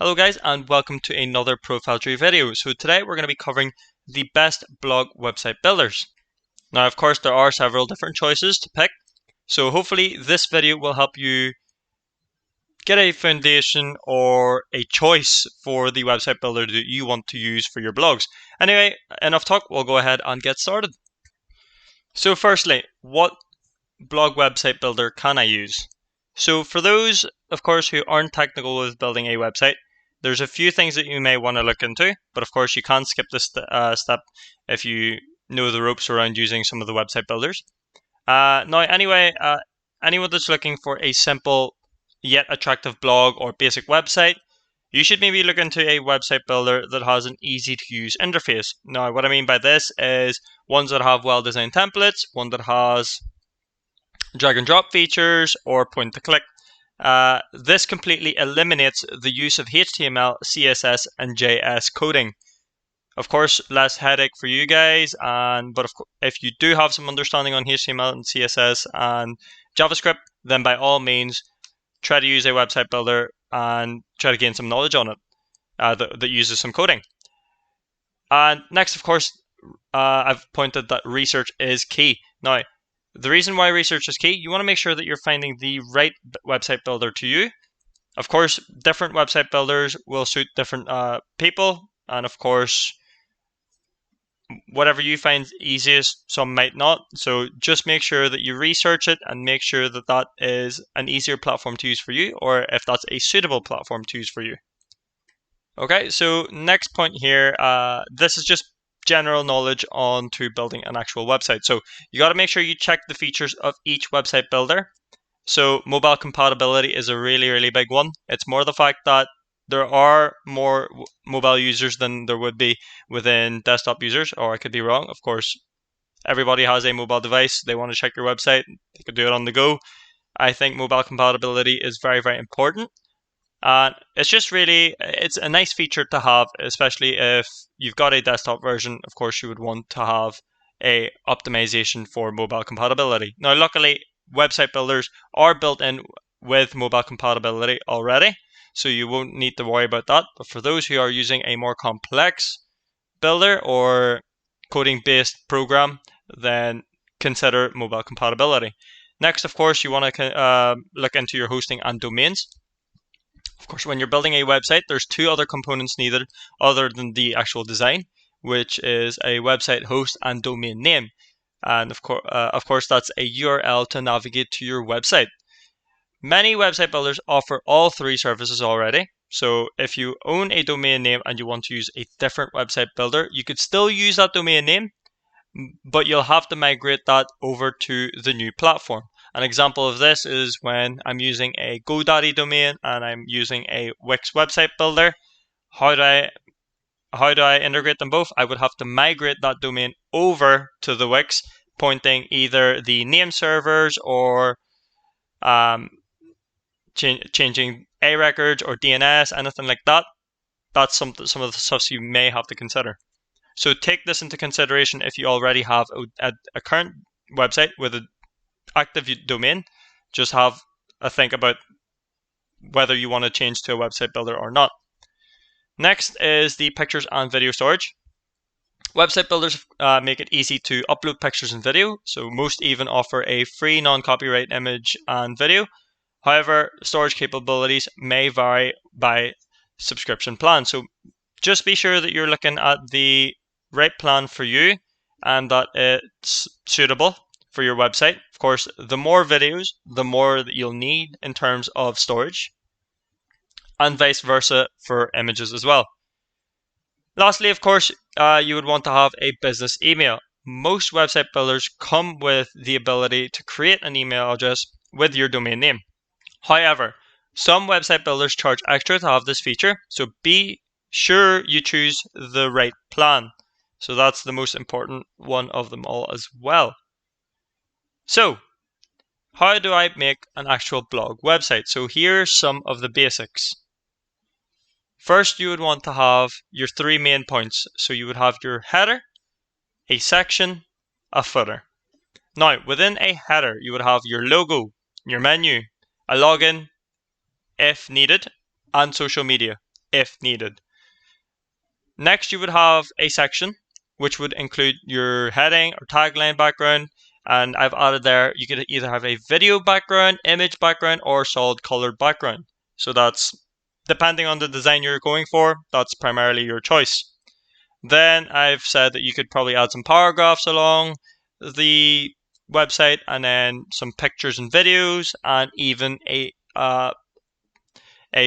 Hello guys, and welcome to another ProfileTree video. So today we're going to be covering the best blog website builders. Now of course there are several different choices to pick, so hopefully this video will help you get a foundation or a choice for the website builder that you want to use for your blogs. Anyway, enough talk, we'll go ahead and get started. So firstly, what blog website builder can I use? So for those, of course, who aren't technical with building a website, there's a few things that you may want to look into, but of course you can't skip this step if you know the ropes around using some of the website builders. Anyone that's looking for a simple yet attractive blog or basic website, you should maybe look into a website builder that has an easy to use interface. Now, what I mean by this is ones that have well-designed templates, one that has drag and drop features, or point to click. This completely eliminates the use of HTML, CSS, and JS coding. Of course, less headache for you guys, but if you do have some understanding on HTML and CSS and JavaScript, then by all means, try to use a website builder and try to gain some knowledge on it that uses some coding. And next, of course, I've pointed that research is key. Now, the reason why research is key, you want to make sure that you're finding the right website builder to you. Of course, different website builders will suit different people, and of course, whatever you find easiest, some might not. So just make sure that you research it and make sure that that is an easier platform to use for you, or if that's a suitable platform to use for you. Okay, so next point here, this is just general knowledge on to building an actual website. So you got to make sure you check the features of each website builder. So mobile compatibility is a really big one. It's more the fact that there are more mobile users than there would be within desktop users, or I could be wrong. Of course, everybody has a mobile device. They want to check your website. They could do it on the go. I think mobile compatibility is very important. And it's a nice feature to have, especially if you've got a desktop version. Of course, you would want to have a optimization for mobile compatibility. Now, luckily, website builders are built in with mobile compatibility already, so you won't need to worry about that. But for those who are using a more complex builder or coding-based program, then consider mobile compatibility. Next, of course, you want to look into your hosting and domains. Of course, when you're building a website, there's two other components needed other than the actual design, which is a website host and domain name. And of course, that's a URL to navigate to your website. Many website builders offer all three services already. So if you own a domain name and you want to use a different website builder, you could still use that domain name, but you'll have to migrate that over to the new platform. An example of this is when I'm using a GoDaddy domain and I'm using a Wix website builder. How do I integrate them both? I would have to migrate that domain over to the Wix, pointing either the name servers or changing A records or DNS, anything like that. That's some of the stuff you may have to consider. So take this into consideration if you already have a current website with an active domain. Just have a think about whether you want to change to a website builder or not. Next is the pictures and video storage. Website builders make it easy to upload pictures and video, so most even offer a free non-copyright image and video. However, storage capabilities may vary by subscription plan. So just be sure that you're looking at the right plan for you and that it's suitable for your website. Of course, the more videos, the more that you'll need in terms of storage, and vice versa for images as well. Lastly, of course, you would want to have a business email. Most website builders come with the ability to create an email address with your domain name. However, some website builders charge extra to have this feature, so be sure you choose the right plan. So that's the most important one of them all as well. So, how do I make an actual blog website? So here's some of the basics. First, you would want to have your three main points. So you would have your header, a section, a footer. Now, within a header, you would have your logo, your menu, a login, if needed, and social media. if needed. Next, you would have a section which would include your heading or tagline background. And I've added there, you could either have a video background, image background, or solid colored background. So that's depending on the design you're going for, that's primarily your choice. Then I've said that you could probably add some paragraphs along the website, and then some pictures and videos, and even a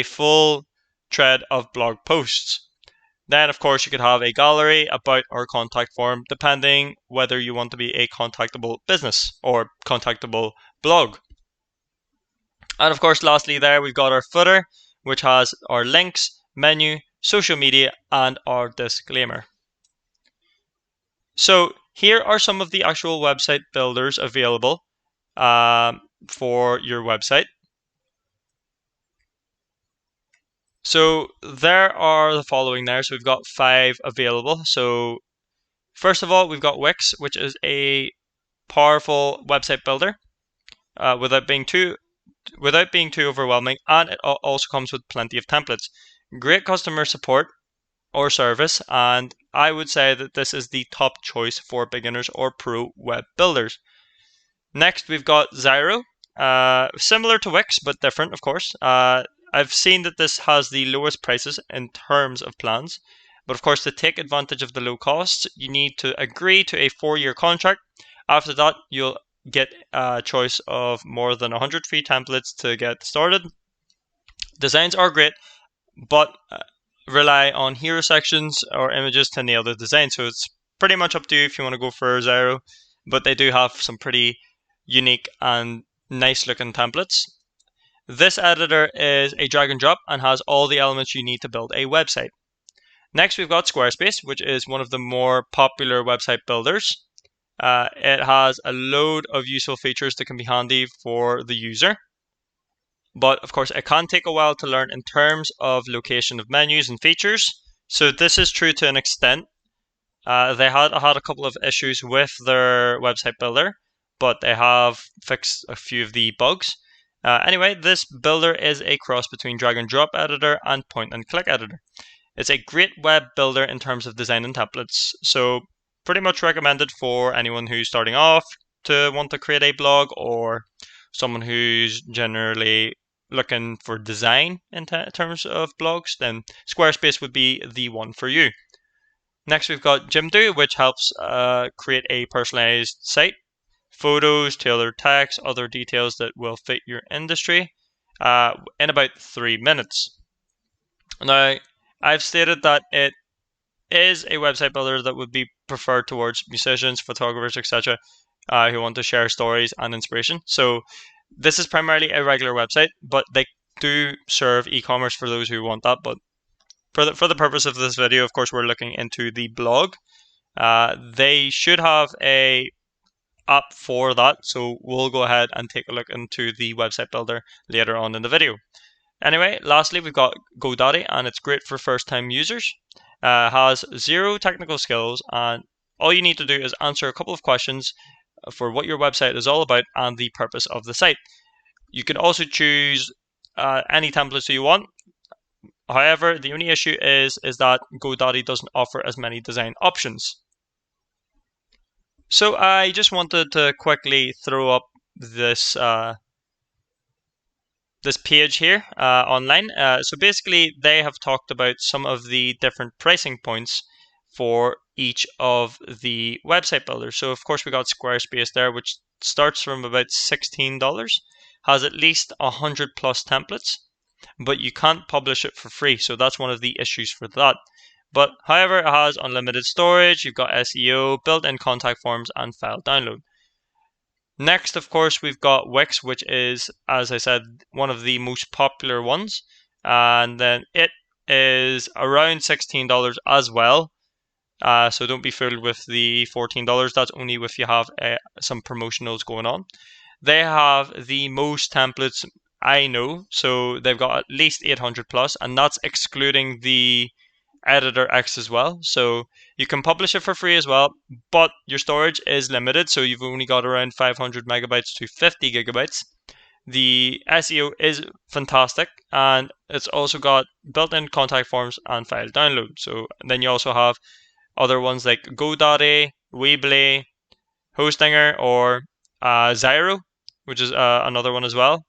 full thread of blog posts. Then, of course, you could have a gallery, about, or contact form, depending whether you want to be a contactable business or contactable blog. And of course, lastly there, we've got our footer, which has our links, menu, social media, and our disclaimer. So here are some of the actual website builders available for your website. So there are the following there. So we've got 5 available. So first of all, we've got Wix, which is a powerful website builder without being too overwhelming, and it also comes with plenty of templates. Great customer support or service, and I would say that this is the top choice for beginners or pro web builders. Next, we've got Zyro, similar to Wix but different, of course. I've seen that this has the lowest prices in terms of plans, but of course, to take advantage of the low costs, you need to agree to a 4-year contract. After that, you'll get a choice of more than 100 free templates to get started. Designs are great, but rely on hero sections or images to nail the design. So it's pretty much up to you if you want to go for Zyro, but they do have some pretty unique and nice looking templates. This editor is a drag and drop and has all the elements you need to build a website. Next, we've got Squarespace, which is one of the more popular website builders. It has a load of useful features that can be handy for the user. But of course, it can take a while to learn in terms of location of menus and features. So this is true to an extent. They had a couple of issues with their website builder, but they have fixed a few of the bugs. Anyway, this builder is a cross between drag and drop editor and point and click editor. It's a great web builder in terms of design and templates. So pretty much recommended for anyone who's starting off to want to create a blog, or someone who's generally looking for design in terms of blogs. Then Squarespace would be the one for you. Next, we've got Jimdo, which helps create a personalized site, photos, tailored text, other details that will fit your industry in about 3 minutes. Now, I've stated that it is a website builder that would be preferred towards musicians, photographers, etc., who want to share stories and inspiration. So this is primarily a regular website, but they do serve e-commerce for those who want that. But for the purpose of this video, of course, we're looking into the blog. They should have a app for that, so we'll go ahead and take a look into the website builder later on in the video. Anyway, lastly, we've got GoDaddy, and it's great for first-time users. Has 0 technical skills, and all you need to do is answer a couple of questions for what your website is all about and the purpose of the site. You can also choose any templates you want. However, the only issue is that GoDaddy doesn't offer as many design options. So I just wanted to quickly throw up this this page here online. So basically, they have talked about some of the different pricing points for each of the website builders. So of course, we got Squarespace there, which starts from about $16, has at least 100 plus templates, but you can't publish it for free. So that's one of the issues for that. But however, it has unlimited storage, you've got SEO, built-in contact forms, and file download. Next, of course, we've got Wix, which is, as I said, one of the most popular ones. And then it is around $16 as well. So don't be fooled with the $14. That's only if you have some promotionals going on. They have the most templates I know. So they've got at least 800 plus, and that's excluding the Editor X as well. So you can publish it for free as well, but your storage is limited, so you've only got around 500 megabytes to 50 gigabytes. The SEO is fantastic, and it's also got built-in contact forms and file download. So then you also have other ones like GoDaddy, Weebly, Hostinger, or Zyro, which is another one as well.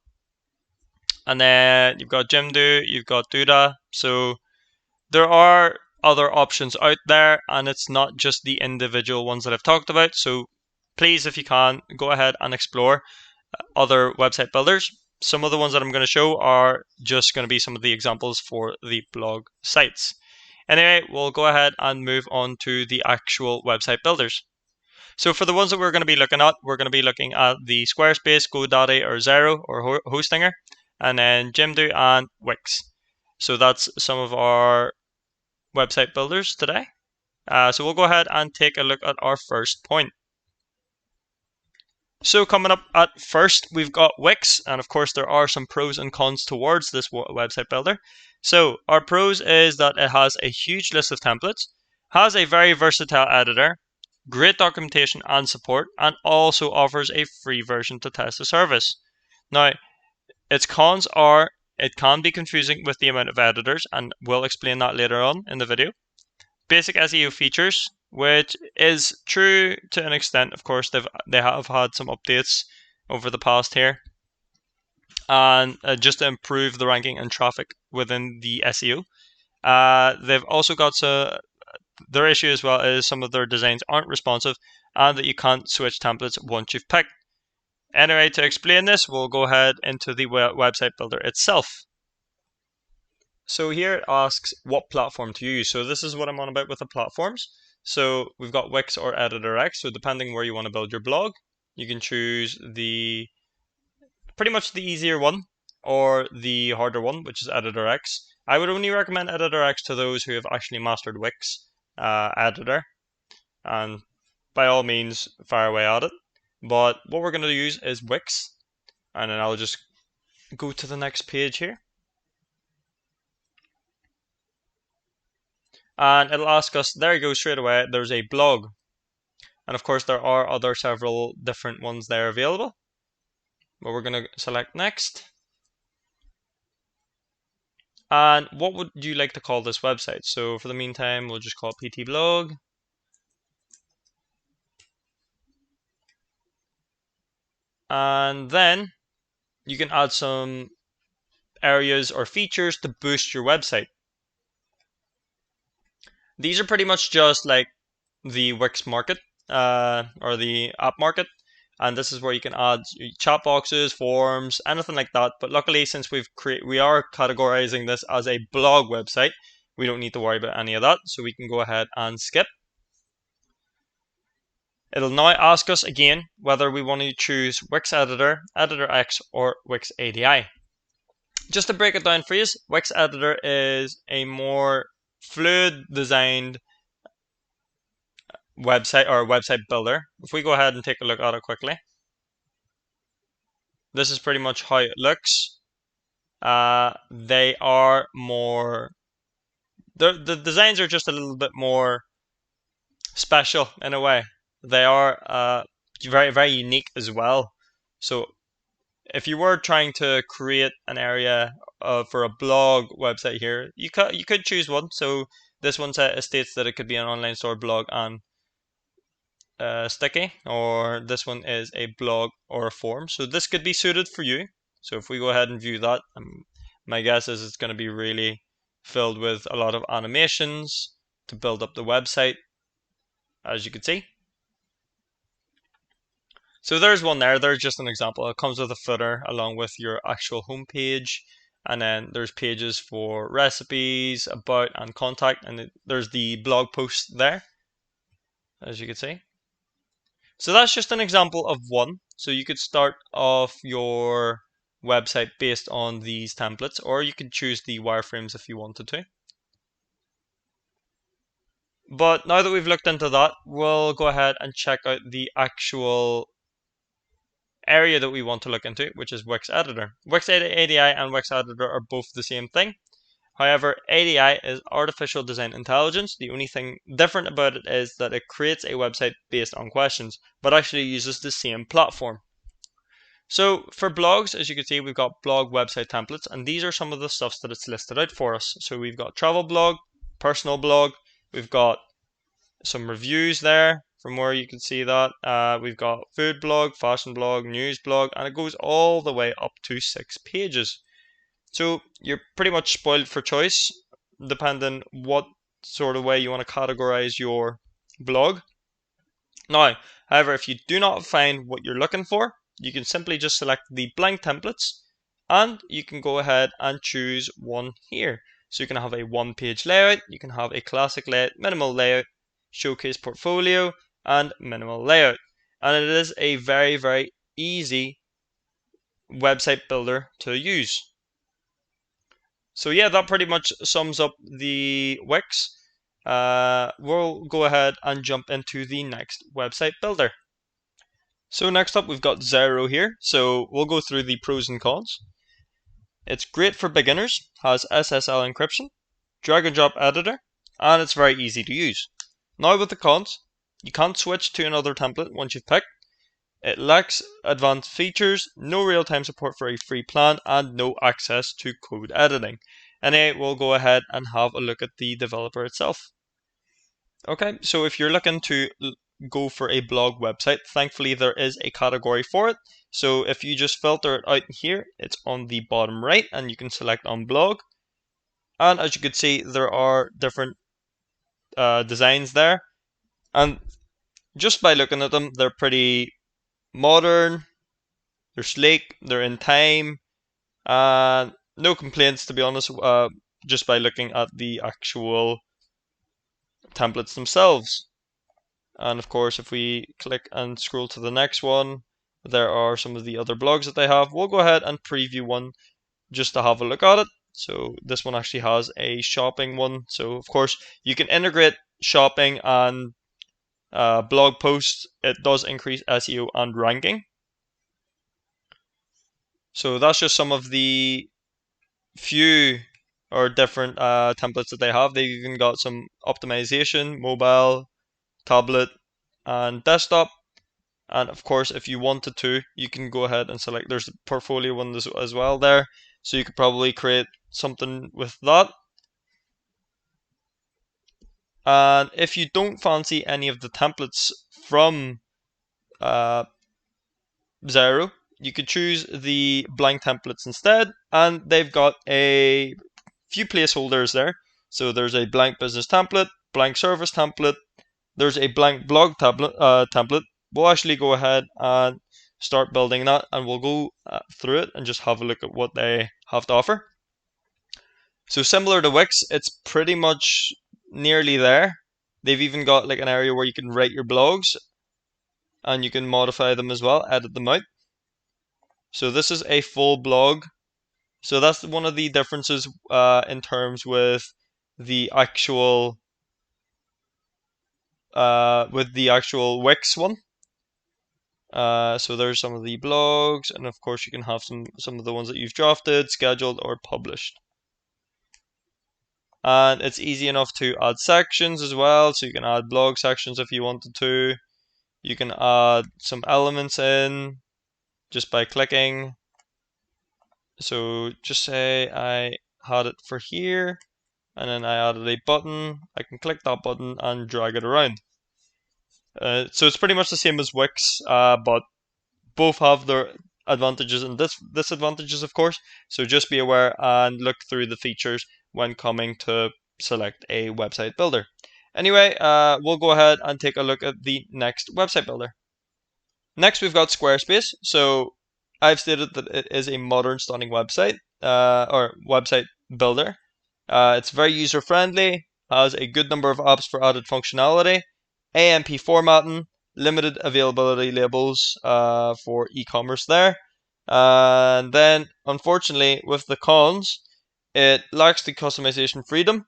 And then you've got Jimdo, you've got Duda. So there are other options out there, and it's not just the individual ones that I've talked about. So please, if you can, go ahead and explore other website builders. Some of the ones that I'm going to show are just going to be some of the examples for the blog sites. Anyway, we'll go ahead and move on to the actual website builders. So for the ones that we're going to be looking at, we're going to be looking at the Squarespace, GoDaddy, or Zyro, or Hostinger, and then Jimdo and Wix. So that's some of our website builders today. So we'll go ahead and take a look at our first point. So coming up at first, we've got Wix, and of course there are some pros and cons towards this website builder. So our pros is that it has a huge list of templates, has a very versatile editor, great documentation and support, and also offers a free version to test the service. Now, its cons are it can be confusing with the amount of editors, and we'll explain that later on in the video. Basic SEO features, which is true to an extent. Of course, they have had some updates over the past here, and just to improve the ranking and traffic within the SEO. They've also got their issue as well is some of their designs aren't responsive, and that you can't switch templates once you've picked. Anyway, to explain this, we'll go ahead into the website builder itself. So here it asks what platform to use. So this is what I'm on about with the platforms. So we've got Wix or Editor X. So depending where you want to build your blog, you can choose pretty much the easier one or the harder one, which is Editor X. I would only recommend Editor X to those who have actually mastered Wix editor, and by all means fire away at it. But what we're going to use is Wix, and then I'll just go to the next page here. And it'll ask us, there you go, straight away, there's a blog. And of course, there are several different ones there available. But we're going to select next. And what would you like to call this website? So for the meantime, we'll just call it PT Blog. And then you can add some areas or features to boost your website. These are pretty much just like the Wix market or the app market, and this is where you can add chat boxes, forms, anything like that. But luckily, since we are categorizing this as a blog website, we don't need to worry about any of that, so we can go ahead and skip. It'll now ask us again whether we want to choose Wix Editor, Editor X, or Wix ADI. Just to break it down for you, Wix Editor is a more fluid designed website or website builder. If we go ahead and take a look at it quickly, this is pretty much how it looks. They are more, the designs are just a little bit more special in a way. They are very, very unique as well. So if you were trying to create an area for a blog website here, you could choose one. So this one states that it could be an online store, blog, and sticky, or this one is a blog or a form. So this could be suited for you. So if we go ahead and view that, my guess is it's going to be really filled with a lot of animations to build up the website, as you can see. So there's one there. There's just an example. It comes with a footer along with your actual home page, and then there's pages for recipes, about, and contact, and there's the blog post there, as you can see. So that's just an example of one. So you could start off your website based on these templates, or you could choose the wireframes if you wanted to. But now that we've looked into that, we'll go ahead and check out the actual area that we want to look into, which is Wix Editor. Wix ADI and Wix Editor are both the same thing. However, ADI is artificial design intelligence. The only thing different about it is that it creates a website based on questions, but actually uses the same platform. So for blogs, as you can see, we've got blog website templates, and these are some of the stuffs that it's listed out for us. So we've got travel blog, personal blog, we've got some reviews there from where you can see that. We've got food blog, fashion blog, news blog, and it goes all the way up to 6 pages. So you're pretty much spoiled for choice, depending what sort of way you want to categorize your blog. Now, however, if you do not find what you're looking for, you can simply just select the blank templates and you can go ahead and choose one here. So you can have a one-page layout, you can have a classic layout, minimal layout, showcase portfolio, and minimal layout. And it is a very, very easy website builder to use. So yeah, that pretty much sums up the Wix. We'll go ahead and jump into the next website builder. So next up, we've got Xero here. So we'll go through the pros and cons. It's great for beginners, has SSL encryption, drag and drop editor, and it's very easy to use. Now with the cons, you can't switch to another template once you've picked. It lacks advanced features, no real-time support for a free plan, and no access to code editing. And we'll go ahead and have a look at the developer itself. Okay, so if you're looking to go for a blog website, thankfully there is a category for it. So if you just filter it out here, it's on the bottom right and you can select on blog. And as you can see, there are different designs there. And just by looking at them, they're pretty modern, they're sleek, they're in time, and no complaints to be honest, just by looking at the actual templates themselves. And of course, if we click and scroll to the next one, there are some of the other blogs that they have. We'll go ahead and preview one just to have a look at it. So this one actually has a shopping one. So of course, you can integrate shopping and blog posts. It does increase SEO and ranking. So that's just some of the few or different templates that they have. They've even got some optimization, mobile, tablet, and desktop. And of course, if you wanted to, you can go ahead and select, there's the portfolio one as well there. So you could probably create something with that. And if you don't fancy any of the templates from Xero, you could choose the blank templates instead. And they've got a few placeholders there. So there's a blank business template, blank service template, there's a blank blog template. We'll actually go ahead and start building that, and we'll go through it and just have a look at what they have to offer. So similar to Wix, it's pretty much nearly there. They've even got like an area where you can write your blogs and you can modify them as well, edit them out. So this is a full blog. So that's one of the differences in terms with the actual Wix one. So there's some of the blogs, and of course you can have some of the ones that you've drafted, scheduled, or published. And it's easy enough to add sections as well, so you can add blog sections if you wanted to. You can add some elements in just by clicking. So just say I had it for here, and then I added a button. I can click that button and drag it around. So it's pretty much the same as Wix, but both have their advantages and disadvantages, of course. So just be aware and look through the features when coming to select a website builder. Anyway, we'll go ahead and take a look at the next website builder. Next, we've got Squarespace. So I've stated that it is a modern, stunning website or website builder. It's very user-friendly, has a good number of apps for added functionality, AMP formatting, limited availability labels for e-commerce there. And then, unfortunately, with the cons, it lacks the customization freedom.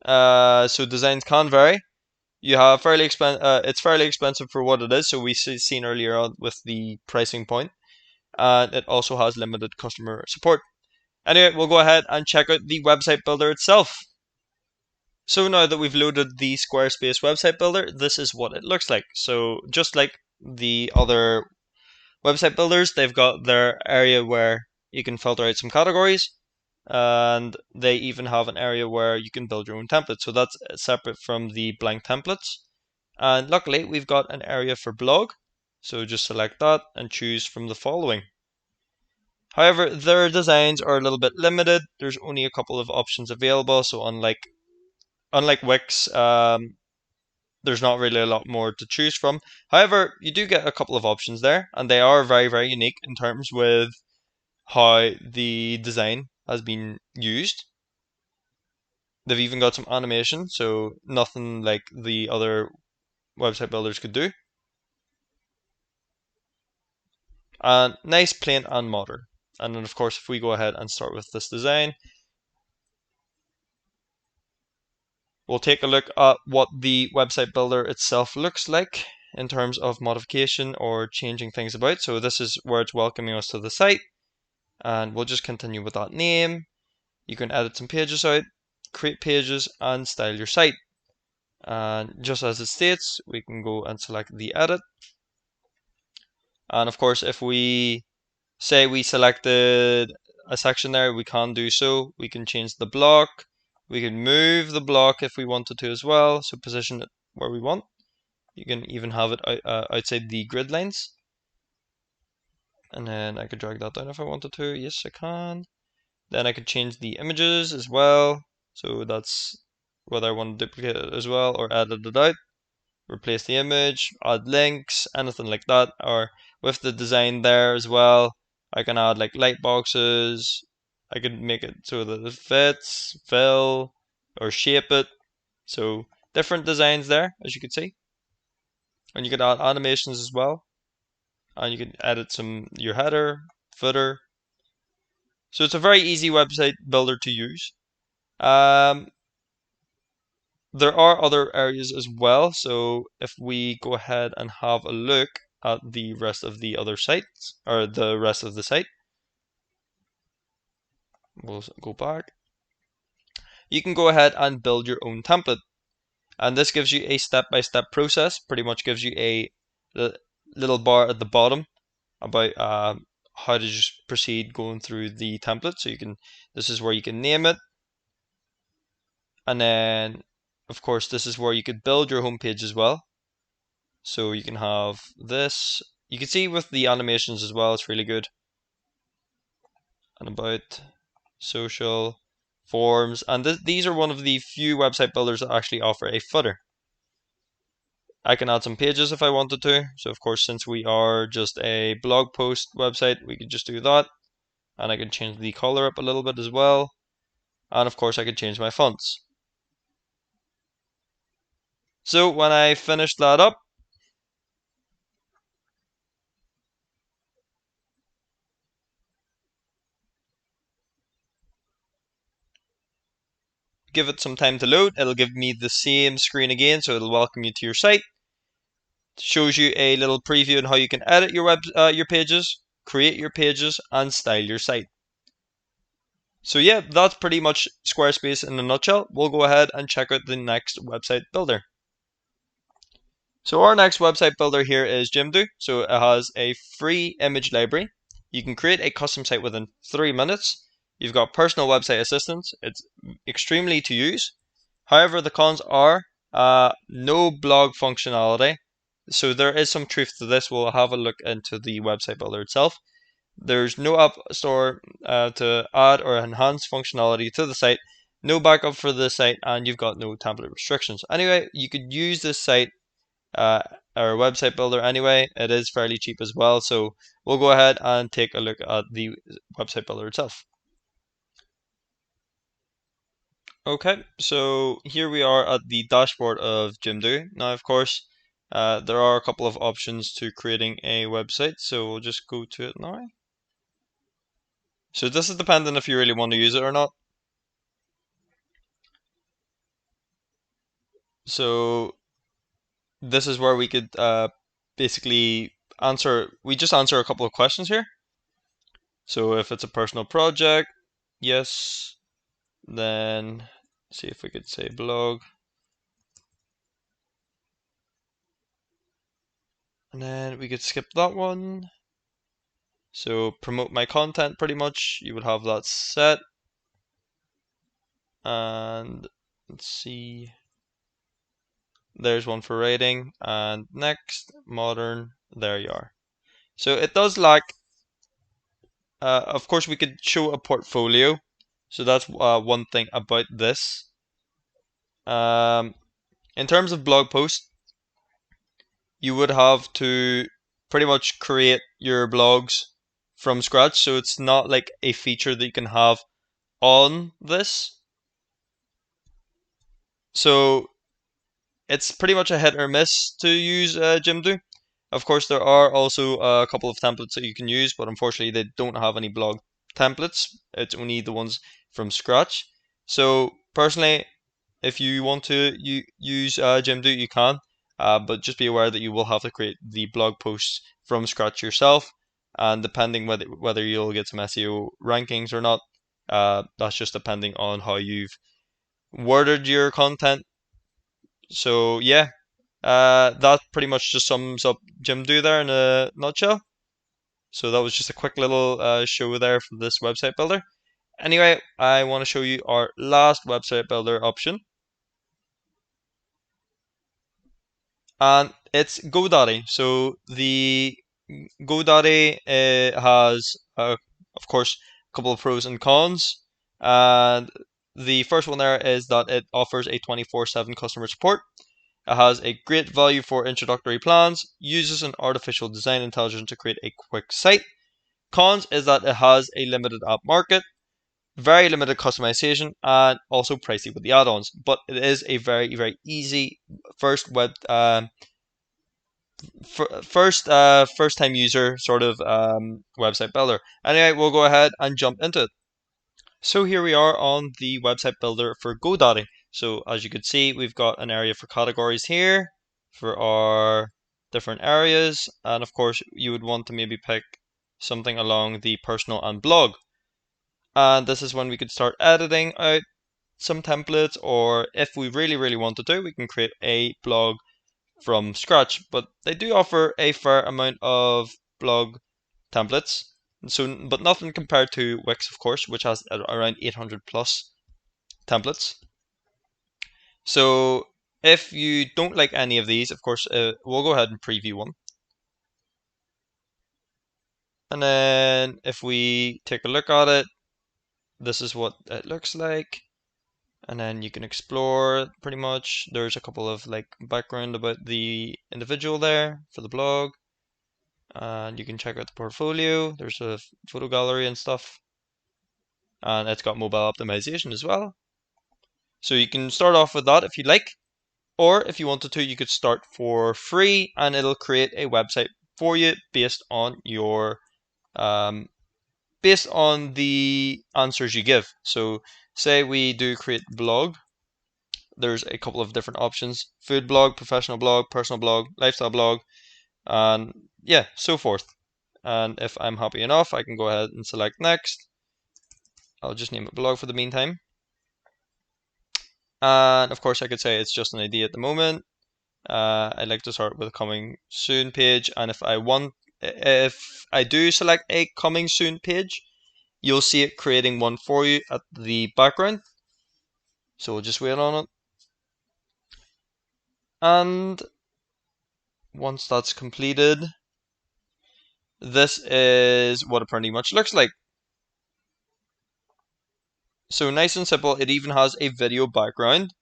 So designs can vary. You have it's fairly expensive for what it is. So we seen earlier on with the pricing point, and it also has limited customer support. Anyway, we'll go ahead and check out the website builder itself. So now that we've loaded the Squarespace website builder, this is what it looks like. So just like the other Website builders, they've got their area where you can filter out some categories, and they even have an area where you can build your own template. So that's separate from the blank templates. And luckily, we've got an area for blog. So just select that and choose from the following. However, their designs are a little bit limited. There's only a couple of options available. So unlike Wix, there's not really a lot more to choose from. However, you do get a couple of options there, and they are very, very unique in terms with how the design has been used. They've even got some animation, so nothing like the other website builders could do. And nice, plain, and modern. And then, of course, if we go ahead and start with this design, we'll take a look at what the website builder itself looks like in terms of modification or changing things about. So this is where it's welcoming us to the site, and we'll just continue with that name. You can edit some pages out, create pages, and style your site. And just as it states, we can go and select the edit. And of course, if we say we selected a section there, we can do so. We can change the block. We can move the block if we wanted to as well. So position it where we want. You can even have it outside the grid lines. And then I could drag that down if I wanted to. Yes, I can. Then I could change the images as well. So that's whether I want to duplicate it as well or edit it out. Replace the image, add links, anything like that. Or with the design there as well, I can add like light boxes. I could make it so that it fits, fill, or shape it. So different designs there, as you can see. And you could add animations as well. And you can edit your header, footer. So it's a very easy website builder to use. There are other areas as well. So if we go ahead and have a look at the rest of the other sites, or the rest of the site, we'll go back. You can go ahead and build your own template. And this gives you a step-by-step process, pretty much gives you a little bar at the bottom about how to just proceed going through the template. So this is where you can name it. And then, of course, this is where you could build your homepage as well. So you can have this. You can see with the animations as well, it's really good. And about social forms. And these are one of the few website builders that actually offer a footer. I can add some pages if I wanted to. So of course, since we are just a blog post website, we could just do that. And I can change the color up a little bit as well. And of course, I could change my fonts. So when I finish that up, give it some time to load, it'll give me the same screen again, so it'll welcome you to your site. It shows you a little preview on how you can edit your pages, create your pages, and style your site. So yeah, that's pretty much Squarespace in a nutshell. We'll go ahead and check out the next website builder. So our next website builder here is Jimdo. So it has a free image library. You can create a custom site within 3 minutes. You've got personal website assistance. It's extremely to use. However, the cons are no blog functionality. So there is some truth to this. We'll have a look into the website builder itself. There's no app store to add or enhance functionality to the site. No backup for the site, and you've got no template restrictions. Anyway, you could use this site or website builder anyway. It is fairly cheap as well. So we'll go ahead and take a look at the website builder itself. Okay, so here we are at the dashboard of Jimdo. Now, of course, there are a couple of options to creating a website, so we'll just go to it now. So this is dependent if you really want to use it or not. So this is where we could basically we just answer a couple of questions here. So if it's a personal project, yes, then see if we could say blog. And then we could skip that one. So promote my content, pretty much, you would have that set. And let's see, there's one for rating, and next, modern, there you are. So it does lack, of course we could show a portfolio. So that's one thing about this. In terms of blog posts, you would have to pretty much create your blogs from scratch. So it's not like a feature that you can have on this. So it's pretty much a hit or miss to use Jimdo. Of course, there are also a couple of templates that you can use, but unfortunately they don't have any blog templates. It's only the ones from scratch. So personally, if you want to use Jimdo, you can, but just be aware that you will have to create the blog posts from scratch yourself, and depending whether you'll get some SEO rankings or not, that's just depending on how you've worded your content. So yeah, that pretty much just sums up Jimdo there in a nutshell. So that was just a quick little show there for this website builder. Anyway, I want to show you our last website builder option, and it's GoDaddy. So the GoDaddy has, of course, a couple of pros and cons. And the first one there is that it offers a 24/7 customer support. It has a great value for introductory plans, uses an artificial design intelligence to create a quick site. Cons is that it has a limited app market, very limited customization, and also pricey with the add-ons. But it is a very, very easy first first time user sort of website builder. Anyway, we'll go ahead and jump into it. So here we are on the website builder for GoDaddy. So as you can see, we've got an area for categories here for our different areas. And of course, you would want to maybe pick something along the personal and blog. And this is when we could start editing out some templates, or if we really, really wanted to, we can create a blog from scratch. But they do offer a fair amount of blog templates. So, but nothing compared to Wix, of course, which has around 800 plus templates. So if you don't like any of these, of course, we'll go ahead and preview one. And then if we take a look at it, this is what it looks like. And then you can explore pretty much. There's a couple of like background about the individual there for the blog. And you can check out the portfolio. There's a photo gallery and stuff. And it's got mobile optimization as well. So you can start off with that if you like. Or if you wanted to, you could start for free and it'll create a website for you based on your based on the answers you give. So say we do create blog. There's a couple of different options: food blog, professional blog, personal blog, lifestyle blog, and yeah, so forth. And if I'm happy enough, I can go ahead and select next. I'll just name it blog for the meantime. And of course I could say it's just an idea at the moment. I'd like to start with a coming soon page, and if I do select a coming soon page, you'll see it creating one for you at the background. So we'll just wait on it. And once that's completed, this is what it pretty much looks like. So nice and simple. It even has a video background.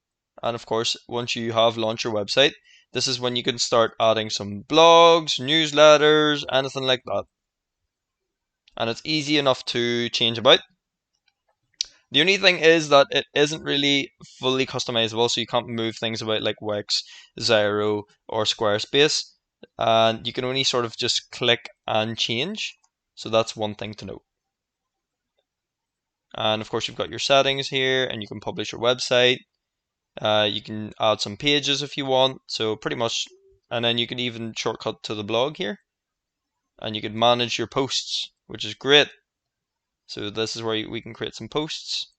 And of course, once you have launched your website, this is when you can start adding some blogs, newsletters, anything like that. And it's easy enough to change about. The only thing is that it isn't really fully customizable, so you can't move things about like Wix, Zero, or Squarespace. And you can only sort of just click and change. So that's one thing to note. And of course, you've got your settings here, and you can publish your website. You can add some pages if you want. So pretty much, and then you can even shortcut to the blog here, and you can manage your posts, which is great. So this is where we can create some posts.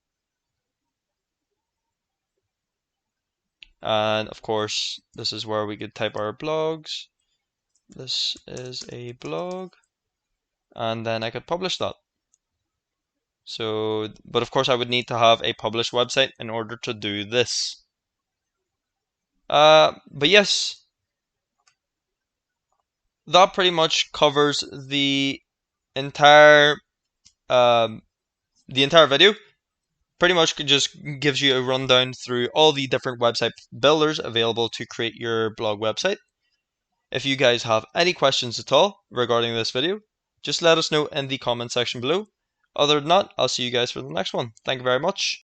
And of course, this is where we could type our blogs. This is a blog. and then I could publish that. So, but of course I would need to have a published website in order to do this. But yes, that pretty much covers the entire video. Pretty much just gives you a rundown through all the different website builders available to create your blog website. If you guys have any questions at all regarding this video, just let us know in the comment section below. Other than that, I'll see you guys for the next one. Thank you very much.